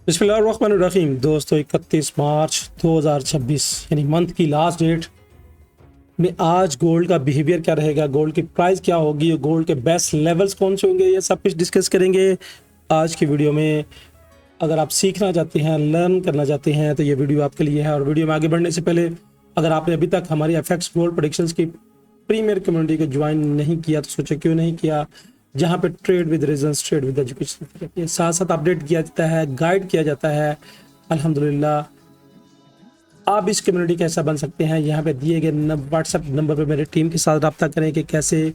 बिस्मिल्लाहिर्रहमानिर्रहीम। दोस्तों 31 मार्च 2026 यानी मंथ की लास्ट डेट में आज गोल्ड का बिहेवियर क्या रहेगा, गोल्ड की प्राइस क्या होगी, गोल्ड के बेस्ट लेवल्स कौन से होंगे, ये सब कुछ डिस्कस करेंगे आज की वीडियो में। अगर आप सीखना चाहते हैं, लर्न करना चाहते हैं तो ये वीडियो आपके लिए है। और वीडियो में आगे बढ़ने से पहले अगर आपने अभी तक हमारी एफएक्स गोल्ड प्रेडिक्शंस की प्रीमियर कम्युनिटी को ज्वाइन नहीं किया तो सोचे क्यों नहीं किया, जहाँ पे trade with reasons, trade with education ये साथ साथ अपडेट किया जाता है, गाइड किया जाता है। अल्हम्दुलिल्लाह आप इस कम्युनिटी का हिस्सा बन सकते हैं। यहाँ पे दिए गए व्हाट्सएप नंबर पे मेरे टीम के साथ रब्ता करें कि कैसे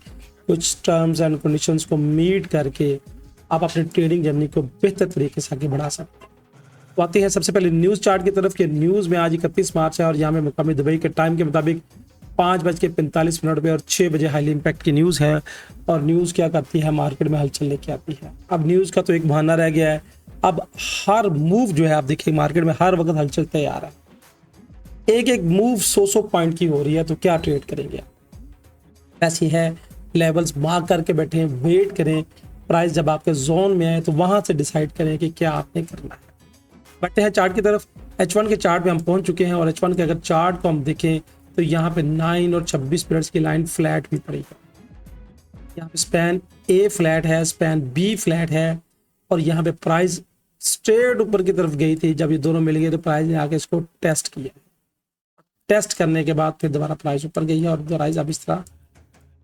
कुछ टर्म्स एंड कंडीशंस को मीट करके आप अपनी ट्रेडिंग जर्नी को बेहतर तरीके से आगे बढ़ा सकते हैं। तो आते हैं सबसे पहले न्यूज़ चार्ट की तरफ कि न्यूज़ में आज 31 मार्च है और यहाँ में मुकामी दुबई के टाइम के मुताबिक 5:45 पे और 6 बजे हाईली इम्पैक्ट की न्यूज़ है। और न्यूज़ क्या करती है, मार्केट में हलचल लेके आती है। अब न्यूज़ का तो एक बहाना रह गया है, अब हर मूव जो है आप देखिए मार्केट में हर वक्त हलचल तैयार है। एक एक मूव 100 पॉइंट की हो रही है, तो क्या ट्रेड करेंगे आप? ऐसी है, लेवल्स मार्क करके बैठे हैं, वेट करें, प्राइस जब आपके जोन में आए तो वहां से डिसाइड करें कि क्या आपने करना है। बढ़ते हैं चार्ट की तरफ। H1 के चार्ट पे हम पहुंच चुके हैं और H1 के अगर चार्ट को हम देखें तो यहाँ पे 9 और 26 मिनट्स की लाइन फ्लैट भी पड़ी है। यहाँ पे स्पैन ए फ्लैट है, स्पैन बी फ्लैट है और यहाँ पे प्राइस स्ट्रेट ऊपर की तरफ गई थी। जब ये दोनों मिल गए तो प्राइस ने आके इसको टेस्ट किया, टेस्ट करने के बाद फिर दोबारा प्राइस ऊपर गई है और प्राइस अब इस तरह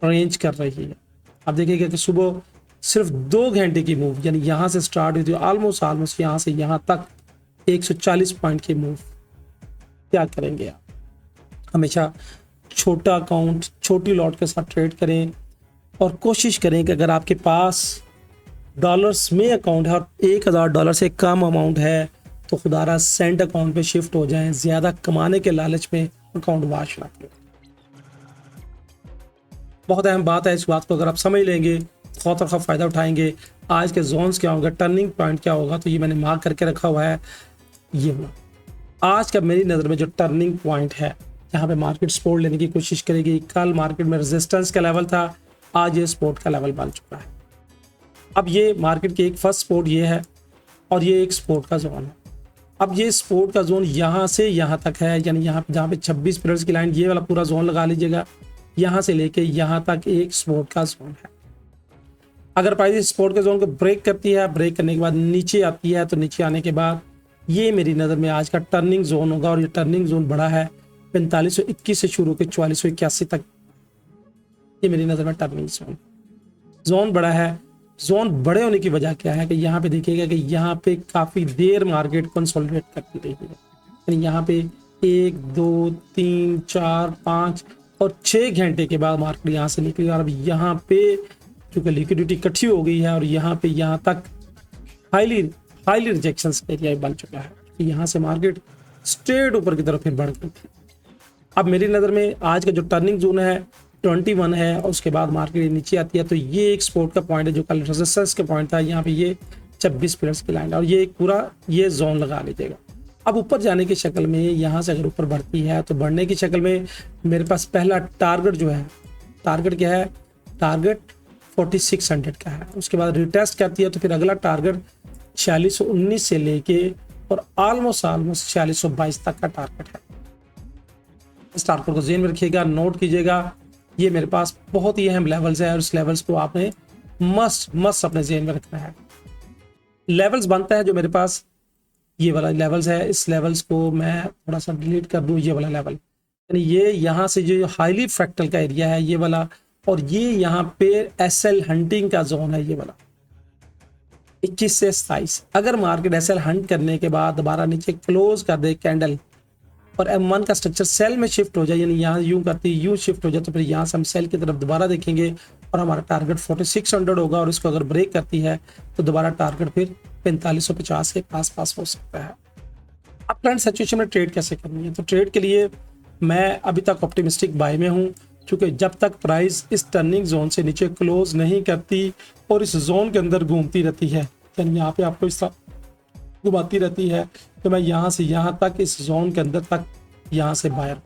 रेंज कर रही है। अब देखिएगा कि सुबह सिर्फ 2 घंटे की मूव यानी यहाँ से स्टार्ट हुई थी, ऑलमोस्ट यहाँ से यहाँ तक 140 पॉइंट की मूव। क्या करेंगे आप? हमेशा छोटा अकाउंट, छोटी लॉट के साथ ट्रेड करें और कोशिश करें कि अगर आपके पास डॉलर्स में अकाउंट है और $1000 से कम अमाउंट है तो खुदारा सेंट अकाउंट पे शिफ्ट हो जाएं। ज़्यादा कमाने के लालच में अकाउंट वाश ना करें। बहुत अहम बात है, इस बात को अगर आप समझ लेंगे खौफ और खौफ फ़ायदा उठाएंगे। आज के जोन्स क्या होगा, टर्निंग पॉइंट क्या होगा, तो ये मैंने मार्क करके रखा हुआ है। ये हुआ आज का मेरी नज़र में जो टर्निंग पॉइंट है, यहाँ पे मार्केट सपोर्ट लेने की कोशिश करेगी। कल मार्केट में रेजिस्टेंस का लेवल था, आज ये सपोर्ट का लेवल बन चुका है। अब ये मार्केट की एक फर्स्ट सपोर्ट ये है और ये एक सपोर्ट का जोन है। अब ये सपोर्ट का जोन यहाँ से यहाँ तक है, यानी यहाँ जहाँ पे 26 मिनट्स की लाइन, ये वाला पूरा जोन लगा लीजिएगा। यहाँ से लेके यहाँ तक एक सपोर्ट का जोन है। अगर प्राइस सपोर्ट के जोन को ब्रेक करती है, ब्रेक करने के बाद नीचे आती है, तो नीचे आने के बाद ये मेरी नज़र में आज का टर्निंग जोन होगा। और ये टर्निंग जोन बड़ा है, 4521 से शुरू के 4481 तक। ये मेरी नज़र में टर्निंग जोन बड़ा है। जोन बड़े होने की वजह क्या है कि यहाँ पे देखिएगा कि यहाँ पे काफ़ी देर मार्केट कंसोलिडेट करती रही है। यानी यहाँ पे 1 2 3 4 5 और 6 घंटे के बाद मार्केट यहाँ से निकली और अब यहाँ पे क्योंकि लिक्विडिटी इकट्ठी हो गई है और यहाँ पे यहाँ तक हाईली रिजेक्शन एरिया बन चुका है। यहाँ से मार्केट स्ट्रेट ऊपर की तरफ फिर बढ़ गई थी। अब मेरी नज़र में आज का जो टर्निंग जोन है 21 है और उसके बाद मार्केट नीचे आती है, तो ये एक सपोर्ट का पॉइंट है जो कल रेजिस्टेंस का पॉइंट था। यहाँ पे ये 26 मिनट्स की लाइन और ये एक पूरा ये जोन लगा लीजिएगा। अब ऊपर जाने की शक्ल में यहाँ से अगर ऊपर बढ़ती है तो बढ़ने की शक्ल में मेरे पास पहला टारगेट जो है, टारगेट क्या है, टारगेट 4600 का है। उसके बाद रिटेस्ट करती है तो फिर अगला टारगेट 4619 से लेके और ऑलमोस्ट 4622 तक का टारगेट है। इस टारगेट को ज़हन में रखिएगा, नोट कीजिएगा। ये मेरे पास बहुत ही अहम लेवल्स है और इस लेवल्स को आपने मस्ट अपने ज़हन में रखना है। लेवल्स बनता है जो मेरे पास ये वाला लेवल्स है, इस लेवल्स को मैं थोड़ा सा डिलीट कर दूं। ये वाला लेवल यानी ये यहाँ से जो हाईली फ्रैक्टल का एरिया है ये वाला, और ये यहाँ पे एसएल हंटिंग का जोन है ये वाला 21 से 27। अगर मार्केट एसएल हंट करने के बाद दोबारा नीचे क्लोज कर दे कैंडल और M1 का स्ट्रक्चर सेल में शिफ्ट हो जाए, यानी यहाँ यूं करती यूं शिफ्ट हो जाए, तो फिर यहाँ से हम सेल की तरफ दोबारा देखेंगे और हमारा टारगेट 4600 होगा। और इसको अगर ब्रेक करती है तो दोबारा टारगेट फिर 4550 के आसपास हो सकता है। अब करंट सिचुएशन में ट्रेड कैसे करनी है, तो ट्रेड के लिए मैं अभी तक ऑप्टिमिस्टिक बाय में हूँ, क्योंकि जब तक प्राइस इस टर्निंग जोन से नीचे क्लोज नहीं करती और इस जोन के अंदर घूमती रहती है, यानी यहाँ पे आपको इस तरह घुमाती रहती है, तो मैं यहाँ से यहाँ तक इस जोन के अंदर तक यहाँ से बायर,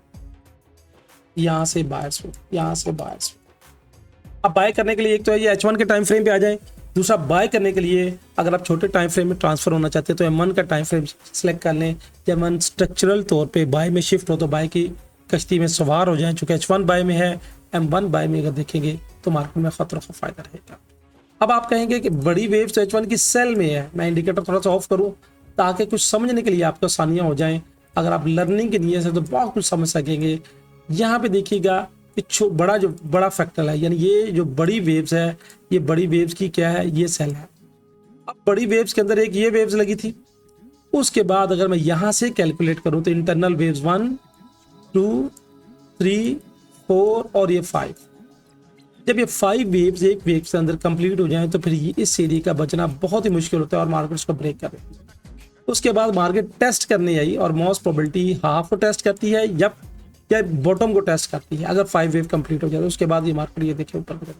यहाँ से बायर्स हो, यहाँ से बायर्स हो। अब बाय करने के लिए एक तो ये H1 के टाइम फ्रेम पे आ जाए। दूसरा, बाय करने के लिए अगर आप छोटे टाइम फ्रेम में ट्रांसफर होना चाहते हैं तो M1 का टाइम फ्रेम सेलेक्ट कर लें। जब M1 स्ट्रक्चरल तौर पे बाय में शिफ्ट हो तो बाय की कश्ती में सवार हो जाएं। चूंकि H1 बाय में है, M1 बाय में अगर देखेंगे तो मार्केट में खतरों का फायदा रहेगा। अब आप कहेंगे कि बड़ी वेव तो H1 की सेल में है, मैं इंडिकेटर थोड़ा सा ऑफ करूं ताकि कुछ समझने के लिए आपको आसानियां हो जाएं। अगर आप लर्निंग के लिए से तो बहुत कुछ समझ सकेंगे। यहाँ पे देखिएगा कि बड़ा फैक्टर है, यानी ये जो बड़ी वेव्स है, ये बड़ी वेव्स की क्या है, ये सेल है। अब बड़ी वेव्स के अंदर एक ये वेव्स लगी थी, उसके बाद अगर मैं यहां से कैलकुलेट करूं तो इंटरनल वेव्स 1 2 3 4 और ये 5। जब ये 5 वेव्स एक वेव के अंदर कंप्लीट हो जाएं तो फिर ये इस एरिया का बचना बहुत ही मुश्किल होता है और मार्केट उसको ब्रेक कर देती है। उसके बाद मार्केट टेस्ट करने आई और मोस्ट प्रोबेबिलिटी हाफ को टेस्ट करती है या बॉटम को टेस्ट करती है। अगर 5 वेव कंप्लीट हो जाए तो उसके बाद ये मार्केट ये देखिए ऊपर को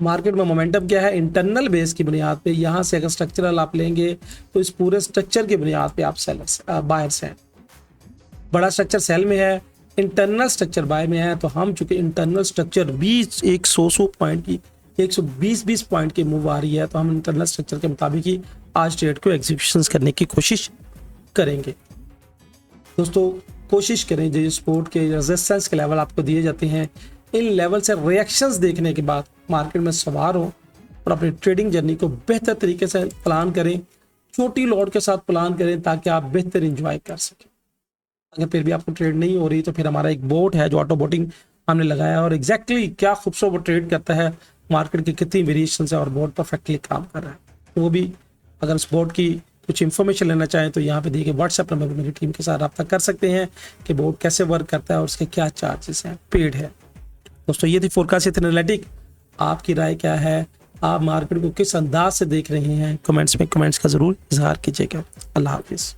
मार्केट में मोमेंटम क्या है, इंटरनल बेस की बुनियाद पे। यहां से अगर स्ट्रक्चरल आप लेंगे तो इस पूरे स्ट्रक्चर की बुनियाद पे आप सेलर्स बायर्स हैं। बड़ा स्ट्रक्चर सेल में है, इंटरनल स्ट्रक्चर बाय में है, तो हम चूंकि इंटरनल स्ट्रक्चर 100 पॉइंट की 120 पॉइंट की मूव आ रही है तो हम इंटरनल स्ट्रक्चर के मुताबिक ही आज ट्रेड को एग्जीक्यूशन करने की कोशिश करेंगे। दोस्तों कोशिश करें जो सपोर्ट के रेजिस्टेंस के लेवल आपको दिए जाते हैं, इन लेवल से रिएक्शंस देखने के बाद मार्केट में सवार हो और अपनी ट्रेडिंग जर्नी को बेहतर तरीके से प्लान करें। छोटी लॉट के साथ प्लान करें ताकि आप बेहतर इंजॉय कर सकें। अगर फिर भी आपको ट्रेड नहीं हो रही तो फिर हमारा एक बोट है जो ऑटो बोटिंग हमने लगाया और एग्जैक्टली क्या खूबसूरत वो ट्रेड करता है, मार्केट की कितनी वेरिएशन है और बोट परफेक्टली काम कर रहा है। तो वो भी अगर उस बोट की कुछ इन्फॉर्मेशन लेना चाहें तो यहाँ पे देखिए व्हाट्सएप नंबर पर मेरी टीम के साथ रब्ता कर सकते हैं कि बोट कैसे वर्क करता है और उसके क्या चार्जेस हैं, पेड है। दोस्तों ये थी फोरकास्ट एनालिटिक। आपकी राय क्या है, आप मार्केट को किस अंदाज से देख रहे हैं, कमेंट्स में कमेंट्स का जरूर इजहार कीजिएगा। अल्लाह हाफिज़।